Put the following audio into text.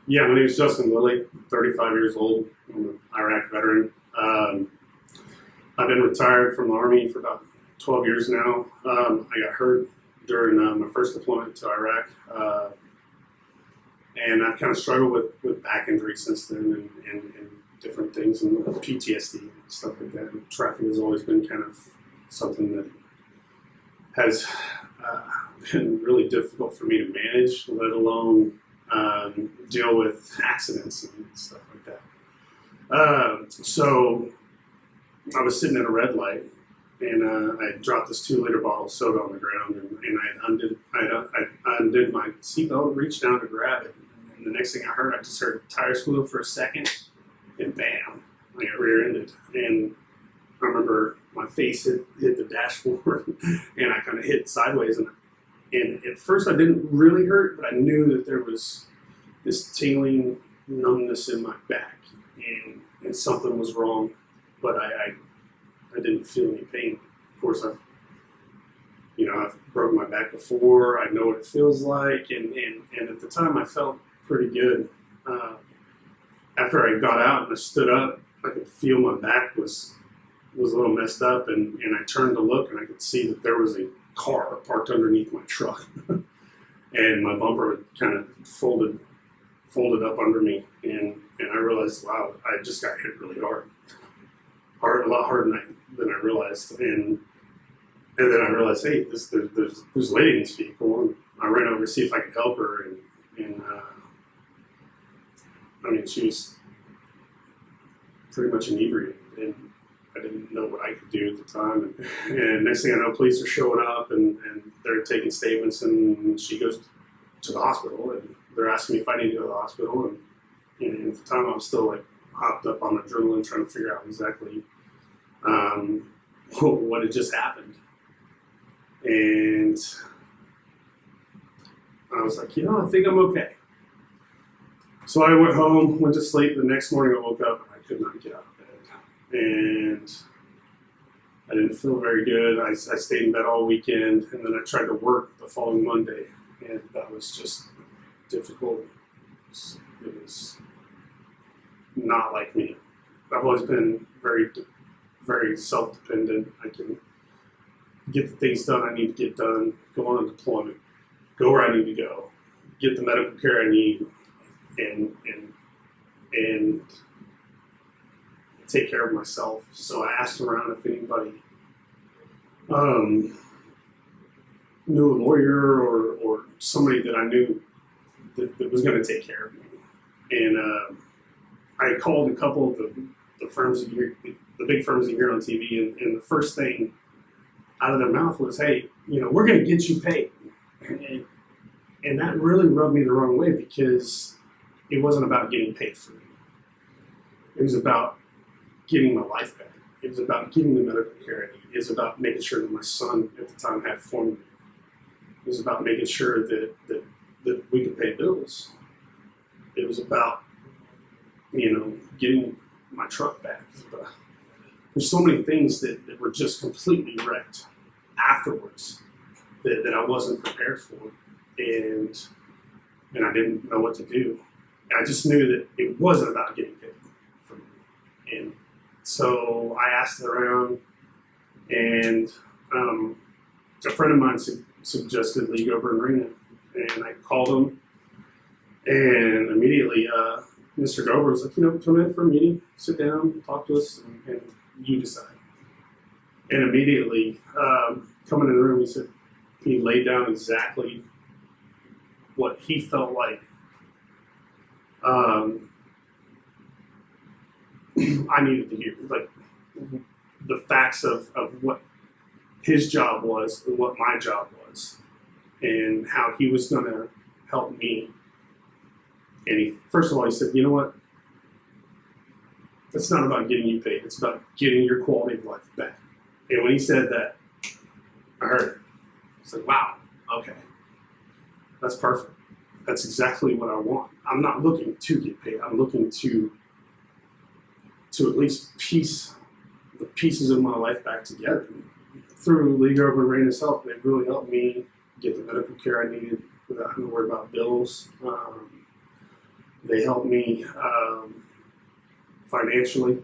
Yeah, my name is Justin Lilley, 35 years old. I'm an Iraq veteran. I've been retired from the Army for about 12 years now. I got hurt during my first deployment to Iraq, and I've kind of struggled with back injury since then and different things and PTSD and stuff like that. And traffic has always been kind of something that has been really difficult for me to manage, let alone deal with accidents and stuff like that. So I was sitting at a red light, and I dropped this 2-liter bottle of soda on the ground, and I undid my seatbelt, reached down to grab it, and the next thing I just heard tires squeal for a second, and bam, I got rear-ended. And I remember my face hit the dashboard, and I kind of hit sideways, and at first I didn't really hurt, but I knew that there was this tingling numbness in my back, and something was wrong, but I didn't feel any pain. Of course, I've broken my back before. I know what it feels like, and at the time I felt pretty good. After I got out and I stood up, I could feel my back was a little messed up, and I turned to look, and I could see that there was a car parked underneath my truck, and my bumper kind of folded up under me, and I realized, wow, I just got hit really hard, a lot harder than I realized, and then I realized, hey, there's a lady in this vehicle, and I ran over to see if I could help her, and I mean, she was pretty much inebriated, and I didn't know what I could do at the time. And next thing I know, police are showing up, and they're taking statements, and she goes to the hospital, and they're asking me if I need to go to the hospital. And at the time, I was still like hopped up on adrenaline, trying to figure out exactly what had just happened. And I was like, I think I'm okay. So I went home, went to sleep. The next morning, I woke up, and I could not get out of bed. And I didn't feel very good. I stayed in bed all weekend, and then I tried to work the following Monday, and that was just difficult. It was not like me. I've always been very, very self-dependent. I can get the things done I need to get done, go on a deployment, go where I need to go, get the medical care I need, and take care of myself. So I asked around if anybody knew a lawyer or somebody that I knew that was going to take care of me. And I called a couple of the firms the big firms you hear on TV, and the first thing out of their mouth was, hey, we're going to get you paid. And that really rubbed me the wrong way, because it wasn't about getting paid for me. It was about getting my life back. It was about getting the medical care I need. It was about making sure that my son at the time had formula. It was about making sure that we could pay bills. It was about, getting my truck back. There's so many things that were just completely wrecked afterwards that I wasn't prepared for, and I didn't know what to do. And I just knew that it wasn't about getting paid for me. And so I asked around, and a friend of mine suggested League Over and Arena, and I called him, and immediately Mr. Gober was like, come in for a meeting, sit down, talk to us, and you decide. And immediately, coming in the room, he laid down exactly what he felt like I needed to hear, like the facts of what his job was and what my job was, and how he was going to help me. And first of all, he said, you know what? It's not about getting you paid. It's about getting your quality of life back. And when he said that, I heard it. I said, wow, okay. That's perfect. That's exactly what I want. I'm not looking to get paid. I'm looking to at least piece the pieces of my life back together. Through League Over and Reina's help, they've really helped me get the medical care I needed without having to worry about bills. They help me financially.